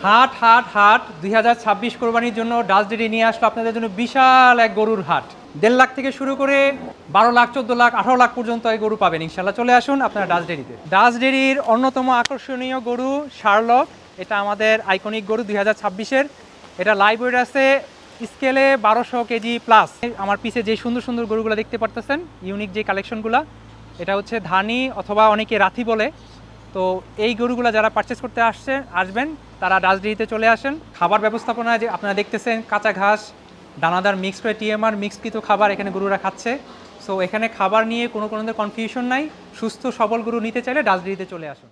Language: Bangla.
হাট হাট হাট 2026 কোরবানির জন্য ডাচ ডেইরি নিয়ে আসলো আপনাদের জন্য বিশাল এক গরুর হাট। 1.5 লাখ থেকে শুরু করে 12 লাখ, 14 লাখ, 18 লাখ পর্যন্ত এই গরু পাবেন ইনশাল্লাহ। চলে আসুন আপনারা ডাচ ডেইরিতে। ডাচ ডেইরির অন্যতম আকর্ষণীয় গরু শার্লক। এটা আমাদের আইকনিক গরু 2026-এর। এটা লাইভ ওয়েট আছে স্কেলে 1200 কেজি প্লাস। আমার পিছে যে সুন্দর সুন্দর গরুগুলো দেখতে পারতেছেন, ইউনিক যে কালেকশনগুলো, এটা হচ্ছে ধানি অথবা অনেকে রাথি বলে। তো এই গরুগুলো যারা পারচেস করতে আসবেন তারা ডাচ ডেইরিতে চলে আসেন। খাবার ব্যবস্থাপনা যে আপনারা দেখতেছেন, কাঁচা ঘাস, দানাদার মিক্সড করে টিএমআর মিক্সকৃত খাবার এখানে গরুরা খাচ্ছে। সো এখানে খাবার নিয়ে কোনো কনফিউশন নাই। সুস্থ সবল গরু নিতে চাইলে ডাচ ডেইরিতে চলে আসুন।